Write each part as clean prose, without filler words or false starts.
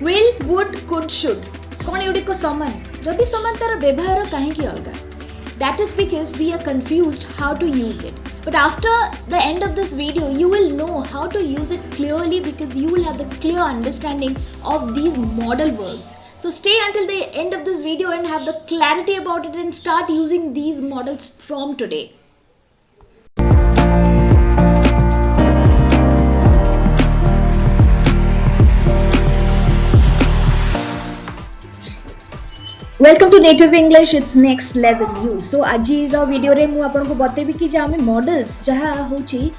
will, would, could, should कौन एगुड़िक सामान जदि सामान तार व्यवहार कहीं अलग that is because we are confused how to use it. But after the end of this video, you will know how to use it clearly because you will have the clear understanding of these modal verbs. So stay until the end of this video and have the clarity about it and start using these modals from today. Welcome to native English it's next level you so आज video रे मु आपन को बतेबी कि जे आमे models जहा होची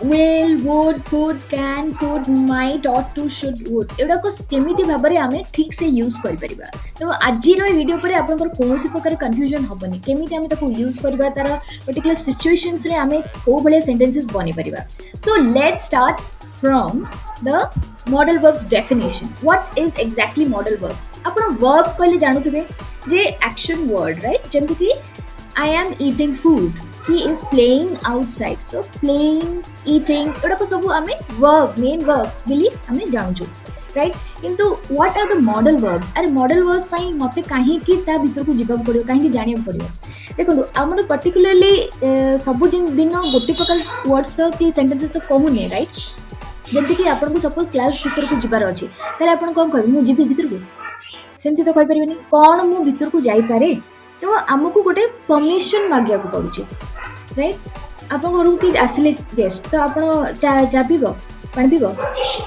will, would, could, can, could, might, ought to, should, would एडा को केमिति भाबरे आमे ठीक से यूज करि परिबा तो आज रो वीडियो परे आपन को कोनोसी प्रकार कंफ्यूजन हबनी केमिति आमे ताको यूज करबा तार पर्टिकुलर सिचुएशंस रे आमे को भले सेंटेंसेस बनि परिबा so let's start from the modal verbs definition. What is exactly modal verbs? आपण verbs कहले जानुथिबे जे action word right जेमति कि I am eating food, he is playing outside. So playing, eating एडा को सब आमे verb main verb बिली आमे जानछु right किंतु what are the modal verbs? अरे modal verbs पई मते काहे कि ता भीतर को जिबा पड़ियो काहे कि जानिया पड़ियो देखो हमर पर्टिकुलरली सब दिन गोटे प्रकार वर्ड्स तो कि सेंटेंसेस तो कहूने राइट जल्दी कि आपन को सपोज क्लास भीतर को जिबार अछि ताले आपन कोन कहबे मु जिबी भीतर को सेमति तो कहि परिबेनी कोन मु भीतर को जाई पारे तो हमकु गोटे परमिशन मागिया को पड़ुछि राइट आपन घर को आसिले गेस्ट तो आपन चा पीबो पानी पीबो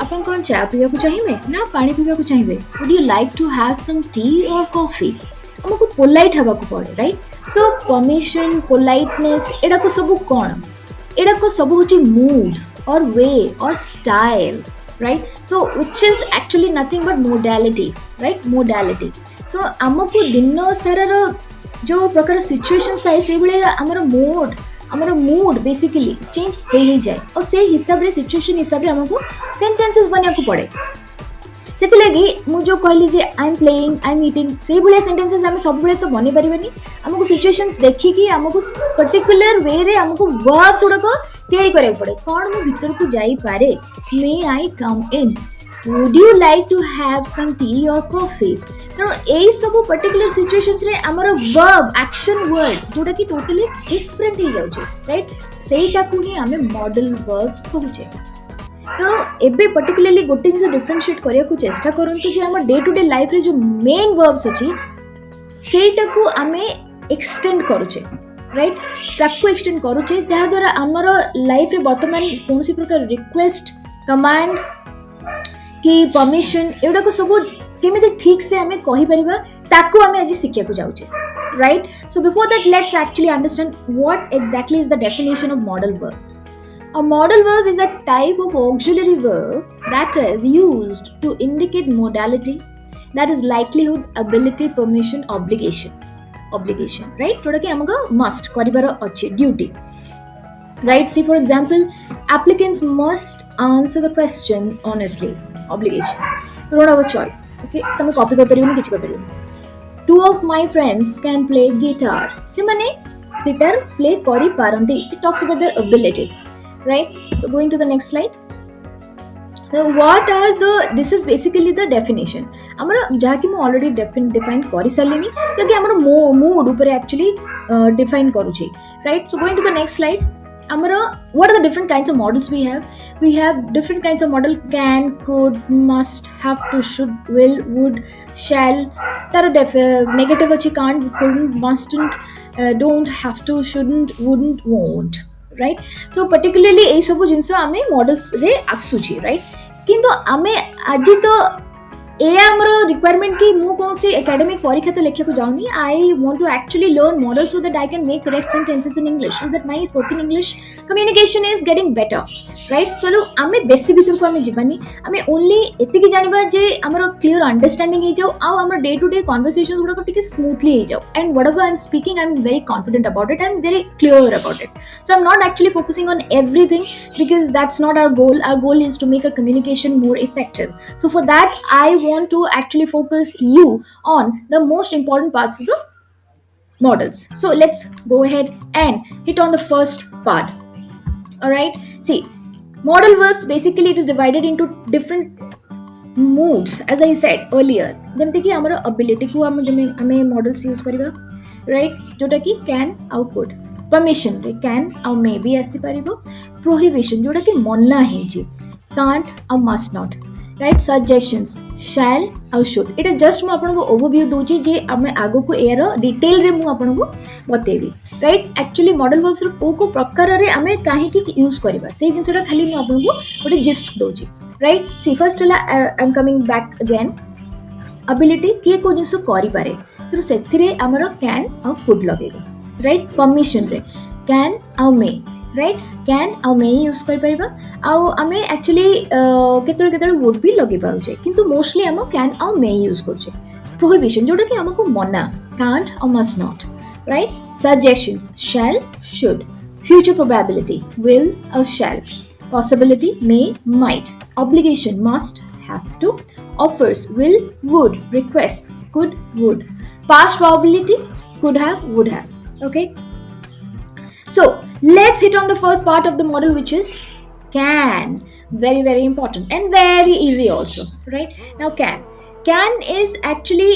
आपन कोन चा पीबा को चाहिबे ना पानी पीबा को चाहिबे would you like to have some tea और कॉफी हमकु पोलाइट हबा को पड़े राइट सो परमिशन पोलाइटनेस एडा को सब कोन एडा को सब होछि mood or way or style right so which is actually nothing but modality right modality so हमको दिन सारा जो प्रकार सिचुएशंस थाए से बळे हमर मूड बेसिकली चेंज हे जाए और से हिसाब रे सिचुएशन हिसाब रे हमको सेंटेंसेस बनिया को पड़े सेति लागि मु जो कहली जे I am playing I am eating से बळे सेंटेंसेस हम सब बळे तो बनि परिबेनी हमको सिचुएशंस देखि कि हमको पर्टिकुलर वे रे हमको वर्ब्स उडा को तैयारी करे पड़े कौन मु भीतर को जाई पारे may I come in would you like to have some tea और कॉफी तो एई सब पर्टिकुलर सिचुएशंस रे हमर वर्ब एक्शन वर्ड जोटा कि टोटली डिफरेंट ही जाउचे राइट सेटा को ही हमें मॉडल वर्ब्स कहूचे तो एबे पर्टिकुलरली गोटे जिंस डिफरेंशिएट करिया को चेष्टा करंतु जे हमर डे टू डे लाइफ रे जो मेन वर्ब्स अछि सेटा को हमें एक्सटेंड करूचे राइट ताको एक्सटेंड करूचे जहा द्वारा हमर लाइफ रे वर्तमान कोनसी प्रकार रिक्वेस्ट कमांड की परमिशन एडा को सब केमिति ठीक से हमें कहि परिबा ताको हमें आज सिखिया को जाउचे right so before that let's actually understand what exactly is the definition of modal verbs A modal verb is a type of auxiliary verb that is used to indicate modality, that is likelihood, ability, permission, obligation right जोटा कि हमको must करिबार अछि duty right see for example applicants must answer the question honestly obligation you don't have a choice okay तमे copy कर परिबनी किछ कर परिबनी two of my friends can play guitar से माने गिटार प्ले करि पारंती it talks about their ability right so going to the next slide so what are the this is basically the definition हमर जहा कि मैं ऑलरेडी डिफाइन करि सल्लिनी क्योंकि हमर मूड ऊपर एक्चुअली डिफाइन करू छी right so going to the next slide हमर what are the different kinds of models we have different kinds of model can could must have to should will would shall तार negative अछि can't couldn't mustn't don't have to shouldn't wouldn't won't right so particularly ei सब जिंस आमे models रे आसुची right किंतु आमे आज तो ए हमर रिक्वायरमेंट कि मु कोन से एकेडमिक परीक्षा तो लेखे को जाउनी I want to actually learn modals so that I can make correct sentences in English so that my spoken English communication is getting better right चलो आमे बेसी भीतर को आमे जीवानी आमे ओनली एति कि जानिबा जे हमर क्लियर अंडरस्टैंडिंग हे जाउ आ हमर डे टू डे कन्वर्सेशंस गुडा को टिके स्मूथली हे जाउ and whatever I am speaking I am very confident about it I am very clear about it so I am not actually focusing on everything because that's not our goal is to make our communication more effective so for that I want to actually focus you on the most important parts of the models so let's go ahead and hit on the first part all right see modal verbs basically it is divided into different moods as I said earlier जेमती कि हमर ability को हमें models use करिबा right जोटा कि can आउ could permission रे can आउ may भी आसी परिबो prohibition जोटा कि मना हेची can't आउ must not right suggestions shall आउ should एटा जस्ट मु आपन को ओवरव्यू दोची जे हमें आगो को एयर डिटेल रे मु आपन को बतेबी राइट एक्चुअली मॉडल वर्ब्स रो को प्रकार रे हमें काहे की यूज करबा से जिनसटा खाली मु आपन को गोटे जिस्ट दोची राइट सी फर्स्ट हला I am coming back again ability किए को जिनस करि पारे तो सेथिरे हमर कैन और कुड लगेगा राइट परमिशन रे कैन और मे राइट कैन और मे यूज कर परिबा आउ हमें एक्चुअली केतरे वुड भी लगे पाउचे किंतु मोस्टली हम कैन और मे यूज करछे प्रोहिबिशन जोटा कि हमको मना कांट और must not right suggestions shall should future probability will or shall possibility may might obligation must have to offers will would request could would past probability could have would have okay so let's hit on the first part of the model which is can very important and very easy also right now can is actually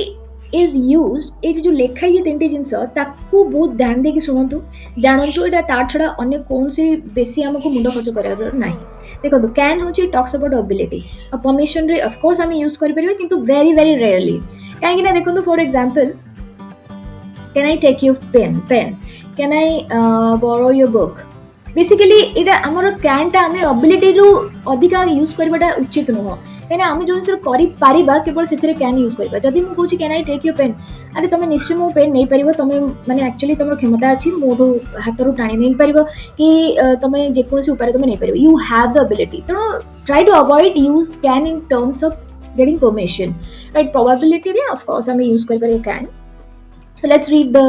is used ये जो लेखा ये तीन जिनस ताकू बहुत ध्यान देकी शुणु जानतु एटा तार छड़ा अन्य कौन से बेसी हमको मुंड खर्च करार नाही देखो कैन होची टॉक्स अबाउट एबिलिटी और परमिशन रे ऑफ कोर्स हम यूज कर परिबे किंतु वेरी रेयरली काहे ना देखो for example can I take your pen can I borrow your book basically एटा हमर कैन ता हमें एबिलिटी रु अधिका यूज करबाटा उचित नहो कहना आम जो जिन कर केवल से कैन यूज करवा जदि मुझे कहूँ can I take your pen अरे तुम निश्चय मो पेन नहीं पार तुम मैंने एक्चुअली तुम क्षमता अच्छी मोठू हाथ रू टाणी नहीं पार कि तुम जेकोसी उपाय तुम नहीं पार यू हैव द एबिलिटी तेणु try to avoid use can in terms of getting permission right probability रे ऑफ कोर्स हमें यूज कर can so let's read the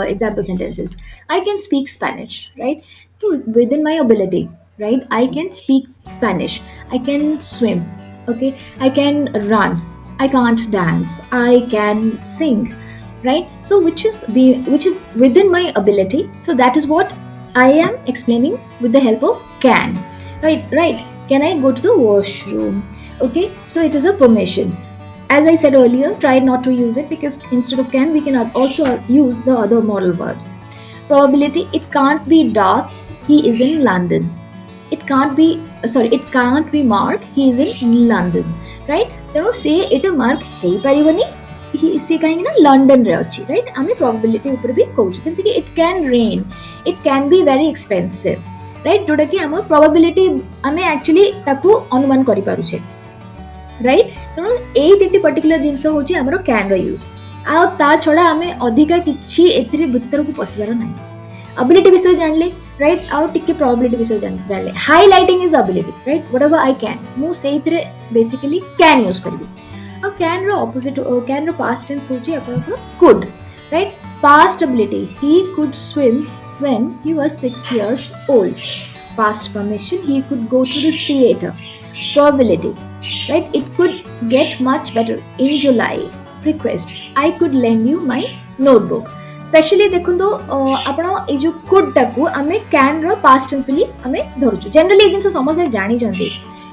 example sentences I can speak Spanish right so within my ability right I can speak Spanish I can swim okay I can run I can't dance I can sing right so which is within my ability so that is what I am explaining with the help of can right can I go to the washroom okay so it is a permission as I said earlier try not to use it because instead of can we can also use the other modal verbs probability it can't be dark he is in London it can't be Mark he is in London right तेणु से एटा mark हे परिबनी से कहीं ना London रे अछि right आमे probability ऊपर भी कहउछ जेंति कि it can rain it can be very expensive right जोटा कि हम प्रोबेबिलिटी आमे एक्चुअली ताकू अनुमान करि पारुछे राइट तेणु एई तीनटी पर्टिकुलर जिंस होची हमरो कैन रो यूज आ ता छडा आमे अधिका किछि एथिरे भीतर को पसिबार नाही एबिलिटी विषय जानले राइट आउ टिके प्रोबेबिलिटी विषय जानले highlighting is ability right whatever I can मु सेइतरे बेसिकली कैन यूज करबी आ कैन रो ऑपोजिट कैन रो पास्ट टेंस होची अपन को could right past ability he could swim when he was 6 years old past permission he could go to the theater probability right it could get much better in July request I could lend you my notebook specially देखो तो आपण ए जो could टाकू आमे can रो past tense बिली आमे धरछु generally ए जिंस समझे जानि जंती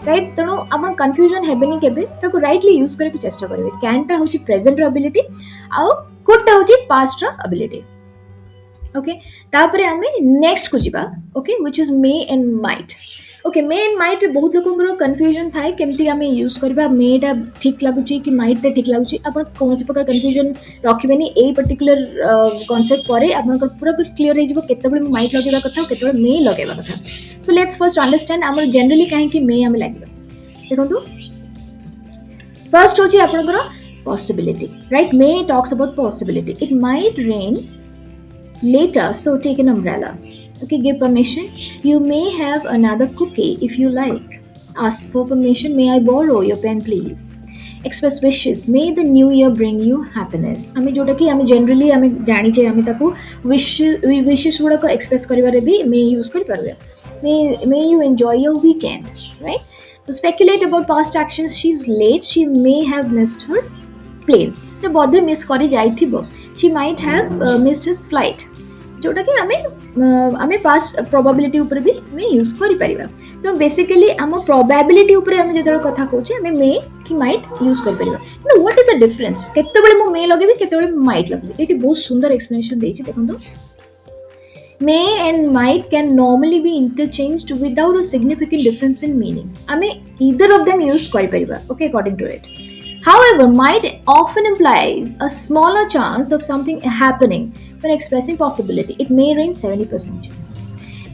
राइट तनो आपण कंफ्यूजन हेबेनी केबे ताको राइटली यूज करे चेष्टा करबे कैन टा होची प्रेजेंट रो एबिलिटी आ कुड टा होची पास्ट रो एबिलिटी ओके तापरे आमे नेक्स्ट को जिबा okay which is may and might okay may and might रे बहुत लोकंकर कंफ्यूजन थाए केमती आमे यूज करबा मे टा ठीक लागुची कि माइट टा ठीक लागुची आपण कोनसी प्रकार कंफ्यूजन रखिबेनी ए पर्टिकुलर कांसेप्ट परे आपण पूरा क्लियर हे जिवो केतेबे माइट लगेबा कथा केतेबे मे लगेबा कथा सो लेट्स फर्स्ट अंडरस्टैंड हमर जनरली काहे कि मे हम लागिबा देखंतु फर्स्ट होची आपनकर possibility right may talks about possibility it might rain later so take an umbrella okay give permission you may have another cookie if you like ask for permission may I borrow your pen please express wishes may the new year bring you happiness आमे जोटा कि आमे generally आमे जानि जे आमे ताको wishes गुडा को express करिवारे भी may यूज करि परबे may you enjoy your weekend right to speculate about past actions she is late she may have missed her plane तो बोधे मिस करी जाइथिबो she might have missed his flight जोटा कि आमे past probability ऊपर भी आमे यूज करि परिबा तो बेसिकली आम प्रोबेबिलिटी ऊपर आमे जेतरो कथा कहूचे आमे मे कि माइट यूज करि परिबा तो व्हाट इज द डिफरेंस केते बेले मो मे लगेबी केते बेले माइट लगेबी एटी बहुत सुंदर एक्सप्लेनेशन देछि देखंतो may and might can normally be interchanged without a significant difference in meaning ame either of them use kari pariba okay according to it. However, might often implies a smaller chance of something happening when expressing possibility. It may rain 70% chance.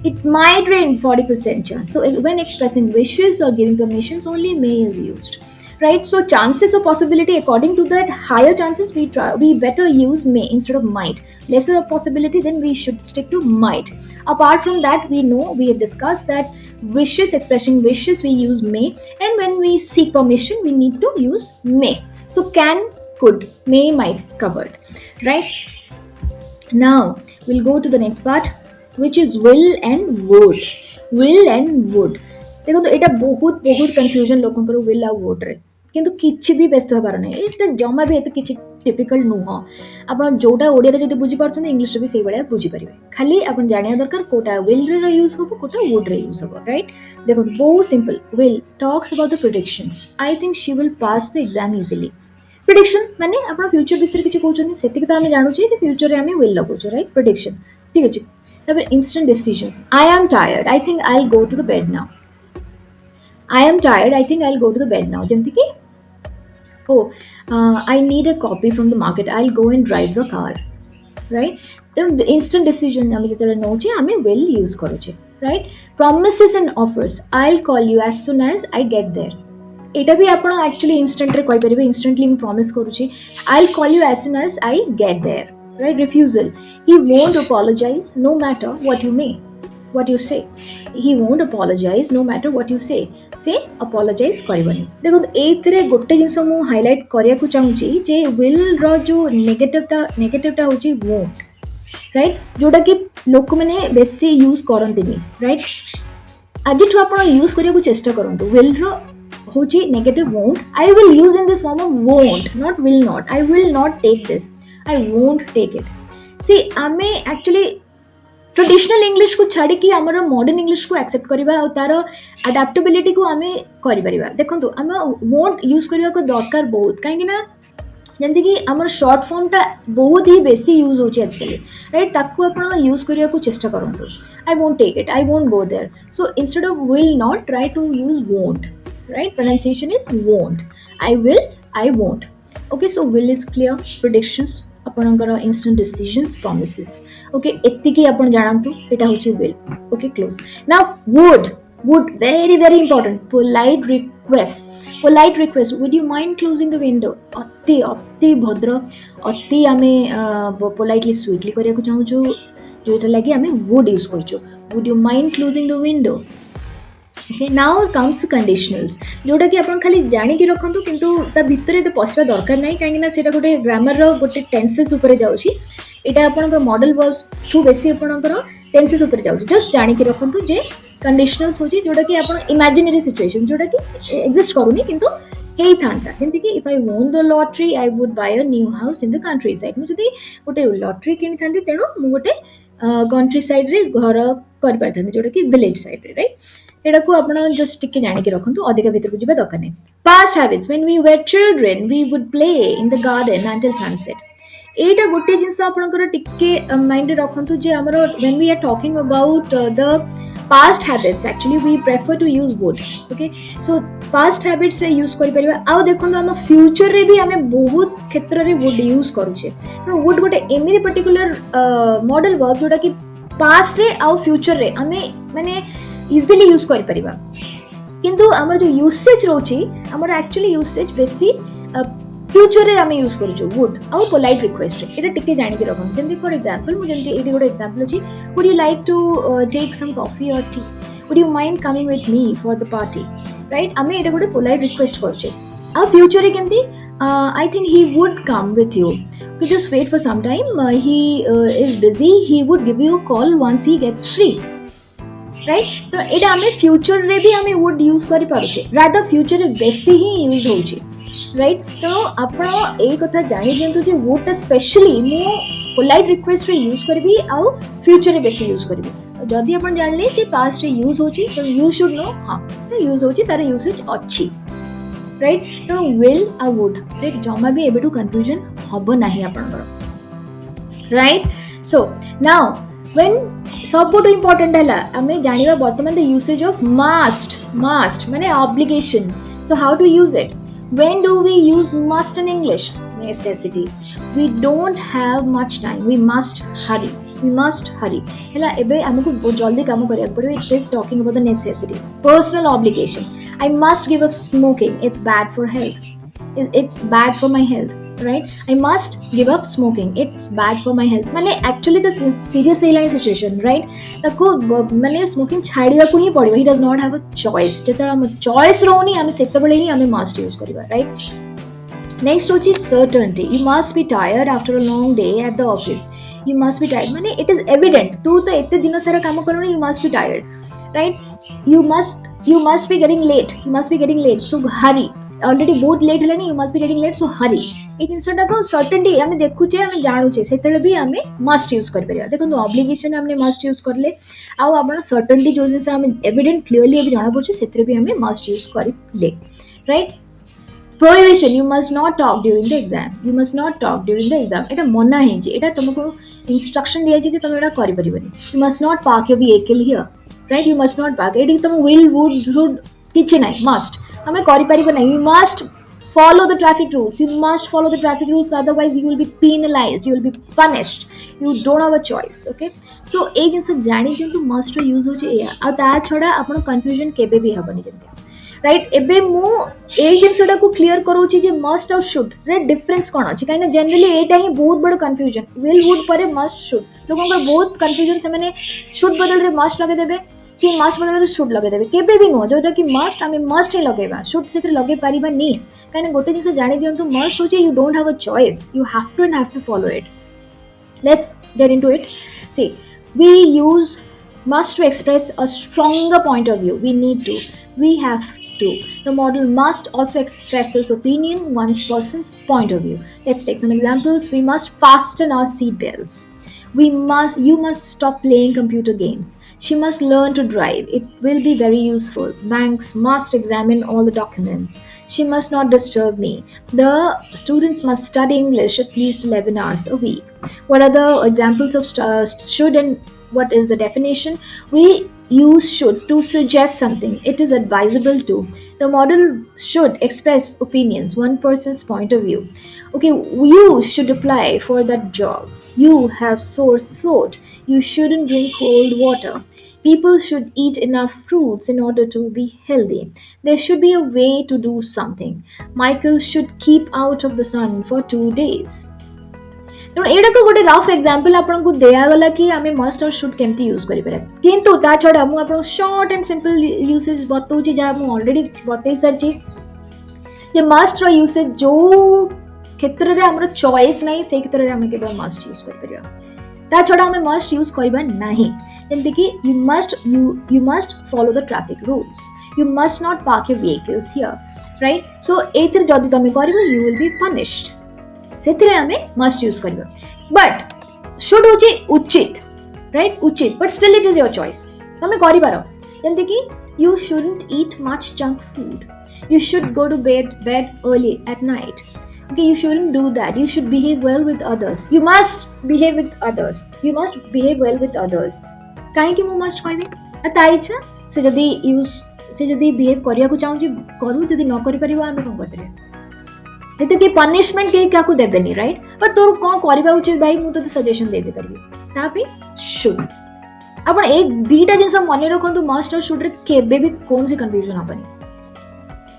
It might rain 40% chance. So when expressing wishes or giving permissions, only may is used. Right? So chances of possibility, according to that, higher chances we better use may instead of might. Lesser of possibility, then we should stick to might. Apart from that, we have discussed that wishes, expressing wishes, we use may, and when we seek permission, we need to use may. So can, could, may, might covered, right? Now we'll go to the next part, which is will and would. Will and would. देखो तो एटा बहुत बहुत confusion लोकन करो will uh would रे किंतु किछि भी व्यस्त होबार नै एटा जमा भी एते किछि टिपिकल नुह आपण जोटा ओडिया रे जदी बुझी पारछन इंग्लिश रे भी सेही बळिया बुझी परिबे खाली आपण जानिया दरकार कोटा will रे यूज होबो कोटा would रे यूज होबो राइट देखो बहुत simple will talks about the predictions I think she will pass the exam easily prediction माने आपण फ्यूचर विषय किछि कहउछन सेति के त हम जानू छी जे फ्यूचर रे हम will लगो छ राइट prediction ठीक अछि तबे instant decisions I am tired I think I'll go to the bed now I am tired. I think I'll go to the bed now. Jemti ki, I need a copy from the market. I'll go and drive the car. Right? The instant decision hame jetale noche hame will use karuche. Right? Promises and offers. I'll call you as soon as I get there. Eta bhi आपण actually instant रे कहि परिबे instantly मैं promise करूची I'll call you as soon as I get there. Right? Refusal. He won't apologize no matter what you say. He won't apologize no matter what you say. से apologize करबनी देखो एथरे गोटे जिंस मु highlight करिया को चाहूची जे will रो जो नेगेटिवटा होची won't right जोटा कि लोक माने बेसी यूज करंतिनी राइट आज ठु आपण यूज करिया को चेष्टा करंतु will रो होची negative won't I will use in this form of won't not will not I will not take this I won't take it see आमे actually ट्रेडिशनल इंग्लिश को छाड़ी कि आमर मॉडर्न इंग्लिश को एक्सेप्ट करबा और तार अडैप्टेबिलिटी को आमे करि परिबा देखंतु आमे वोंट यूज करबा को दरकार बहुत काहे ना जंती कि आमर शॉर्ट फॉर्म ता बहुत ही बेसी यूज होची आजकल राइट ताकू आपण यूज करिया को चेष्टा करंतु I won't take it I won't go there so instead of will not try to use won't right pronunciation is won't I will I won't okay so will is clear predictions आपणकर instant decisions promises okay एतिकी आपण जानंतु एटा होची will okay close now would very very important polite request would you mind closing the window अति भद्र अति आमे पोलाइटली स्वीटली करिया को चाहू जोटा लागि आमे वुड यूज करछु would you mind closing the window Okay, now comes conditionals जोटा कि आपण खाली जानि कि रखंतु किंतु ता भितरे त पसवा दरकार नै काहे ना सेटा गोटे ग्रामर रो गोटे टेंसेस ऊपर जाउची एटा आपनकर मॉडल वर्ब्स थ्रू बेसी आपनकर टेंसेस ऊपर जाउची जस्ट जानि कि रखंतु जे कंडीशनल्स होची जोटा कि आपण इमेजिनरी सिचुएशन जोटा कि एग्जिस्ट करूनी किंतु हेई थांता जेंति कि if I won the lottery I would buy a new house in the country side मु जदी गोटे लॉटरी किनि थांती तेनो मु गोटे कंट्री साइड रे घर कर पारथांती जोटा कि विलेज साइड रे राइट एटा को आपण जस्ट टिके जानि कि रखंतु अधिक भीतर को जिबा दरकार नै past habits when we were children we would play in the garden until sunset एटा गोटे जिंस आपणकर टिके माइंड रखंतु जे हमरो when we are talking about the past habits actually we prefer to use would okay so past habits से use करि परिबा आ देखंतु हम फ्यूचर रे भी हमें बहुत क्षेत्र रे वुड यूज करू छे वुड गोटे एमिली पर्टिकुलर मॉडल वर्ब जोटा कि पास्ट रे आ फ्यूचर रे हमें माने इजीली यूज करि परिबा किंतु हमर जो यूसेज रोची हमर एक्चुअली यूसेज बेसी फ्यूचर रे हमें यूज करू वुड आउ पोलाइट रिक्वेस्ट एटा टिके जानि के रखम जेंति फॉर एग्जांपल मु जेंति एडी गोटे एग्जांपल अछि would you like to take some coffee और tea would you mind coming with me for the party right हमें एटा गोटे पोलाइट रिक्वेस्ट करू छे आ फ्यूचर रे केंति I think he would come with you. You just wait for some time. He is busy. He would give you a call once he gets free. Right? तो एटा हमें future रे भी हमें would use करि पारुछे. Rather future रे बेसी ही use होउछे. Right तो आपण ए कथा जानि दियंतु जे would स्पेशली मो पोलाइट रिक्वेस्ट रे यूज करबी आउ फ्यूचर रे बेसी यूज करबी जदि अपन जानले जे पास्ट रे यूज होची तो यू शुड नो हां यूज होची तार यूसेज अच्छी राइट तो विल आ वुड रे जमा भी एबेटू कंफ्यूजन हबो नाही आपनकर राइट सो नाउ व्हेन सबुठ इम्पोर्टेंट है आम जाना बर्तमान द यूसेज ऑफ मस्ट माने obligation so how to use it when do we use must in English necessity we don't have much time we must hurry hela ebe amku bahut jaldi kaam kariyak padibo it is talking about the necessity personal obligation I must give up smoking it's bad for health it's bad for my health right I must give up smoking it's bad for my health mane actually the serious alien situation right ताको mane smoking छाड़िया को ही पड़िबो he does not have a choice जेतरा हम choice रोनी हमें सेते बेले ही हमें must use करिबा right next which is certainty you must be tired after a long day at the office you must be tired mane it is evident tu to ette dino sara kaam karone you must be tired right you must be getting late so hurry already बहुत late helani you must be getting late so hurry ए जिनसटा को certainty हमें देखुचे हमें जानुचे सेतले भी हमें must use कर परिया देखो obligation हमने must use करले आउ आपण certainty जो जिनस हमें evident clearly अभी जाना पड़छे सेतरे भी हमें must use करले right prohibition you must not talk during the exam eta mona he je eta tumko instruction diya je tame eta kari paribani you must not park your vehicle here right you must not park eti tum will would should kichi nai must hame kari pariba nai you must follow the traffic rules otherwise you will be penalized you will be punished you don't have a choice okay so ए जिनस जानी जे must रो use हो जे या आ ता छोड़ा आपण confusion केबे भी हबनी जंती right एबे मु ए जिनसटा को क्लियर करूची जे मस्ट और शुड रे डिफरेंस कोन अछि काइना जनरली एटा ही बहुत बड़ कंफ्यूजन विल वुड परे मस्ट शुड लोगन को बहुत कंफ्यूजन से माने शुड बदल रे मस्ट लगे देबे कि मस्ट बदल रे शुड लगे देबे केबे भी नो जोटा कि मस्ट हमें मस्ट ही लगेबा शुड से लगे परिबा नी काइना गोटे जिंस जानि दियंतु मस्ट होचे you don't have a choice you have to follow it let's get into it see we use must to express a stronger point of view we have to the model must also expresses opinion one person's point of view let's take some examples we must fasten our seat belts you must stop playing computer games she must learn to drive it will be very useful banks must examine all the documents she must not disturb me the students must study English at least 11 hours a week what are the examples of should and what is the definition we use should to suggest something it is advisable to the model should express opinions one person's point of view okay you should apply for that job you have sore throat you shouldn't drink cold water people should eat enough fruits in order to be healthy there should be a way to do something Michael should keep out of the sun for 2 days तो एटा को गोटे rough example आपन को दिया गला कि हमें must और शुड केमती यूज करि पारे किंतु ता छोडा मु आपन शॉर्ट एंड सिंपल यूसेज बतौची जा मु ऑलरेडी बतै सरची जे मस्ट रो यूसेज जो क्षेत्र रे हमर चॉइस नै से क्षेत्र रे हम केवल मस्ट यूज करि परिया ता छोडा हमें मस्ट यूज करबा नाही जेंति कि you must follow the traffic rules you must not park your vehicles here right so एतिर जदी तमे करबो you will be punished सेतिरे हमें मस्ट यूज करबो बट शुड होची उचित राइट उचित but still it is your choice तमे करि पारो जेंति कि you shouldn't eat much junk food you should go to bed early at night okay you shouldn't do that you should behave well with others you must behave well with others काहे कि मु must कहबी ता इच्छा से जदी behave करिया को चाहू जे करू जदी न करि परिबा हम कोन करबे एते कि पनिशमेंट के क्या को देबेनी राइट पर तोर कोन करबा उचित भाई मु तो सजेशन दे दे परबी तापी शुड अपन एक दीटा जिंस मने रखंतु मस्ट और शुड रे केबे भी कोन से कंफ्यूजन हबनी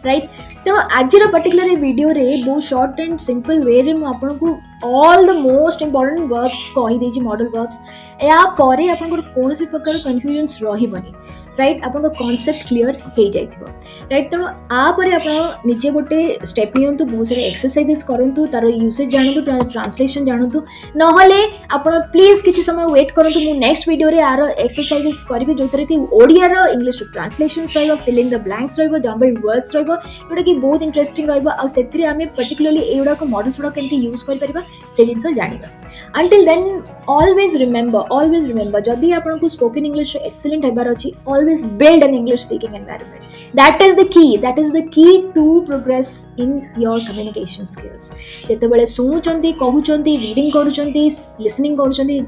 राइट तो आज रो पर्टिकुलर वीडियो रे बहुत शॉर्ट एंड सिंपल वे रे मु आपन को all the most important verbs कहि देजी मॉडल वर्ब्स या परे आपन को कोन से प्रकार कंफ्यूजन्स रहिबनी राइट आपन कॉन्सेप्ट क्लियर हो जाइथिबो राइट तेणु आपर आप निजे गोटे स्टेप नियंतु बहुत सारे एक्सरसाइजेस करंतु तार यूसेज जानतु ट्रांसलेशन जानतु नहले आपण प्लीज किछि समय वेट करंतु मु नेक्स्ट वीडियो रे आरो एक्सरसाइजेस करबी जोतरे कि ओडिया रो इंग्लिश टू ट्रांसलेशंस रहबो फिलिंग द ब्लैंक्स रहबो जंबल वर्ड्स रहबो जोटा कि बहुत इंटरेस्टिंग रहबो आ सेतरी आमे पर्टिकुलरली एगुडा को मॉडल्स गुडा केमती यूज कर परबा से जिंस जानिबा until then always remember जदि आपको spoken english excellent हेबार अछि always build an english speaking environment that is the key to progress in your communication skills जेतेबेले सुनुचंती कहउचंती रीडिंग करूचंती listening करूचंती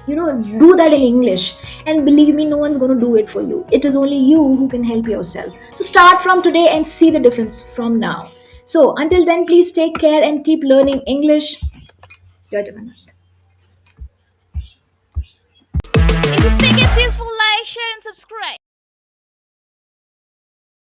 you know do that in english and believe me no one's going to do it for you it is only you who can help yourself so start from today and see the difference from now so until then please take care and keep learning english jai jagannath If you think it's useful, like, share, and subscribe.